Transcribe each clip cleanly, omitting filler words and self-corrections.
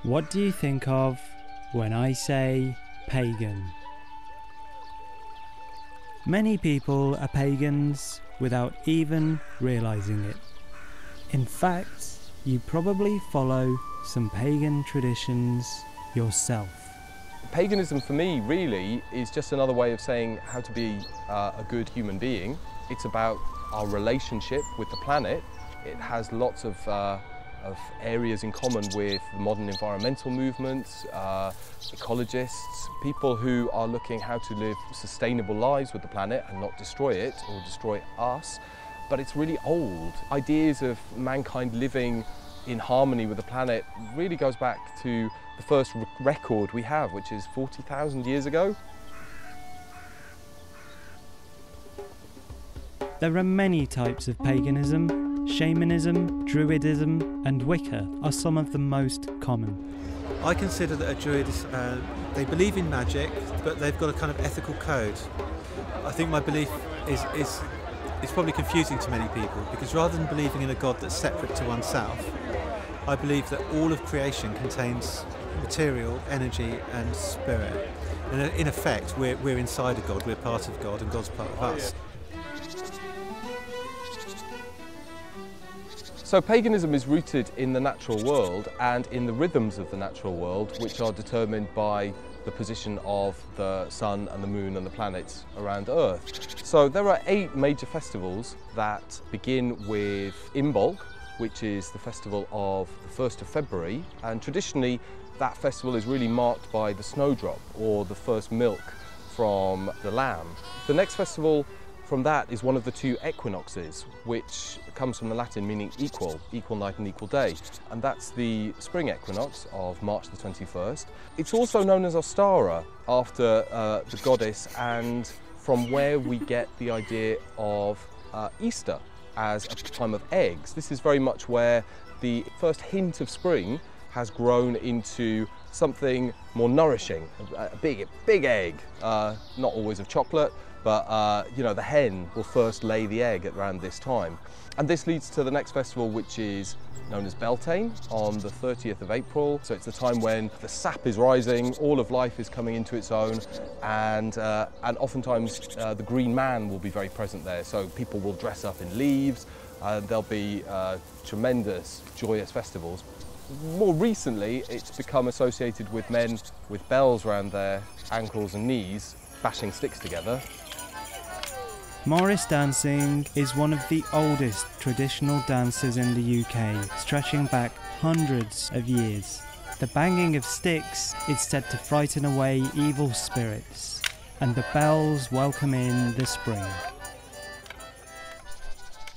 What do you think of when I say pagan? Many people are pagans without even realising it. In fact, you probably follow some pagan traditions yourself. Paganism for me really is just another way of saying how to be a good human being. It's about our relationship with the planet. It has lots of areas in common with the modern environmental movements, ecologists, people who are looking how to live sustainable lives with the planet and not destroy it or destroy us. But it's really old. Ideas of mankind living in harmony with the planet really goes back to the first record we have, which is 40,000 years ago. There are many types of paganism. Shamanism, Druidism and Wicca are some of the most common. I consider that a Druid is, they believe in magic, but they've got a kind of ethical code. I think my belief is probably confusing to many people, because rather than believing in a God that's separate to oneself, I believe that all of creation contains material, energy and spirit. And in effect, we're inside of God, we're part of God and God's part of us. So paganism is rooted in the natural world and in the rhythms of the natural world, which are determined by the position of the sun and the moon and the planets around Earth. So there are 8 major festivals that begin with Imbolc, which is the festival of the 1st of February, and traditionally that festival is really marked by the snowdrop, or the first milk from the lamb. The next festival from that is one of the 2 equinoxes, which comes from the Latin meaning equal night and equal day, and that's the spring equinox of March the 21st. It's also known as Ostara, after the goddess, and from where we get the idea of Easter as a time of eggs. This is very much where the first hint of spring has grown into something more nourishing, a big egg, not always of chocolate, but you know, the hen will first lay the egg at around this time. And this leads to the next festival, which is known as Beltane, on the 30th of April. So it's the time when the sap is rising, all of life is coming into its own, and oftentimes the green man will be very present there. So people will dress up in leaves, there'll be tremendous, joyous festivals. More recently, it's become associated with men with bells around their ankles and knees, bashing sticks together. Morris dancing is one of the oldest traditional dances in the UK, stretching back hundreds of years. The banging of sticks is said to frighten away evil spirits, and the bells welcome in the spring.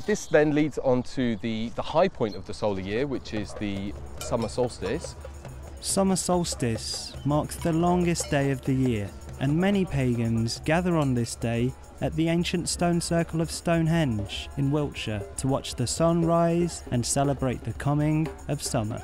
This then leads on to the high point of the solar year, which is the summer solstice. Summer solstice marks the longest day of the year, and many pagans gather on this day at the ancient stone circle of Stonehenge in Wiltshire to watch the sun rise and celebrate the coming of summer.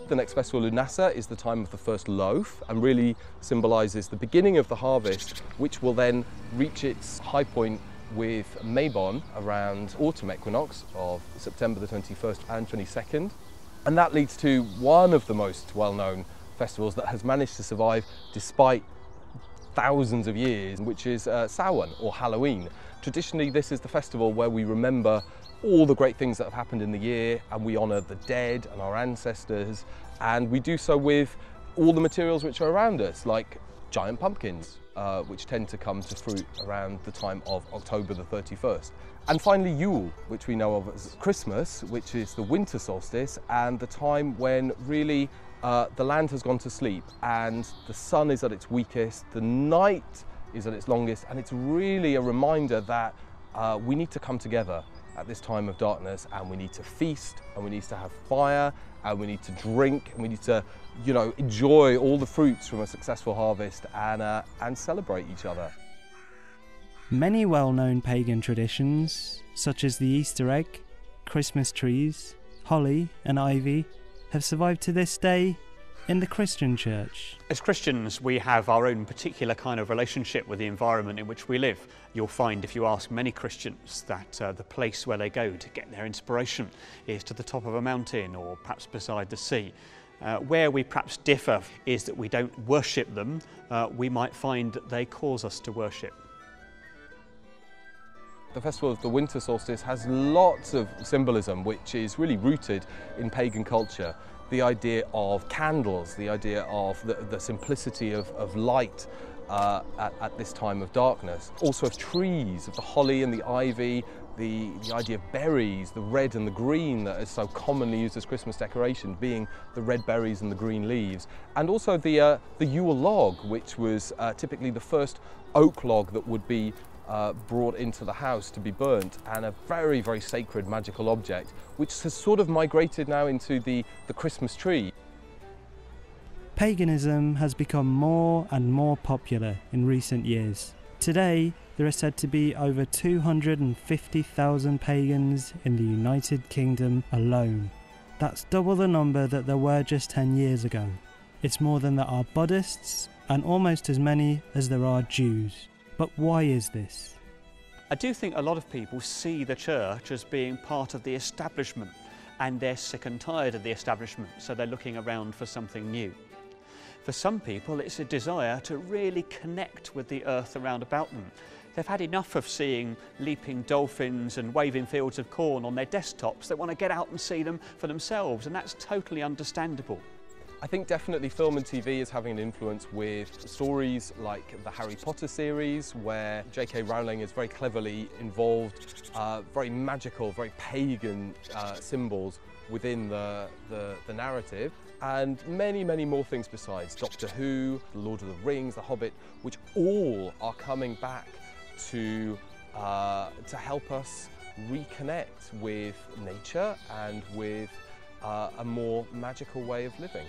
The next festival, Lunasa, is the time of the first loaf and really symbolises the beginning of the harvest, which will then reach its high point with Mabon around autumn equinox of September the 21st and 22nd. And that leads to one of the most well-known festivals that has managed to survive despite thousands of years, which is Samhain, or Halloween. Traditionally, this is the festival where we remember all the great things that have happened in the year, and we honour the dead and our ancestors, and we do so with all the materials which are around us, like giant pumpkins, which tend to come to fruit around the time of October the 31st. And finally Yule, which we know of as Christmas, which is the winter solstice and the time when really the land has gone to sleep and the sun is at its weakest, the night is at its longest, and it's really a reminder that we need to come together at this time of darkness, and we need to feast, and we need to have fire, and we need to drink, and we need to, enjoy all the fruits from a successful harvest and celebrate each other. Many well-known pagan traditions, such as the Easter egg, Christmas trees, holly and ivy, have survived to this day in the Christian church. As Christians, we have our own particular kind of relationship with the environment in which we live. You'll find, if you ask many Christians, that the place where they go to get their inspiration is to the top of a mountain or perhaps beside the sea. Where we perhaps differ is that we don't worship them. We might find that they cause us to worship. The festival of the winter solstice has lots of symbolism which is really rooted in pagan culture. The idea of candles, the idea of the simplicity of light at this time of darkness. Also of trees, of the holly and the ivy, the idea of berries, the red and the green that is so commonly used as Christmas decoration, being the red berries and the green leaves. And also the Yule log, which was typically the first oak log that would be brought into the house to be burnt, and a very, very sacred magical object, which has sort of migrated now into the Christmas tree. Paganism has become more and more popular in recent years. Today, there are said to be over 250,000 pagans in the United Kingdom alone. That's double the number that there were just 10 years ago. It's more than there are Buddhists, and almost as many as there are Jews. But why is this? I do think a lot of people see the church as being part of the establishment, and they're sick and tired of the establishment, so they're looking around for something new. For some people, it's a desire to really connect with the earth around about them. They've had enough of seeing leaping dolphins and waving fields of corn on their desktops. They want to get out and see them for themselves, and that's totally understandable. I think definitely film and TV is having an influence with stories like the Harry Potter series, where J.K. Rowling is very cleverly involved, very magical, very pagan symbols within the narrative, and many, many more things besides. Doctor Who, The Lord of the Rings, The Hobbit, which all are coming back to help us reconnect with nature and with a more magical way of living.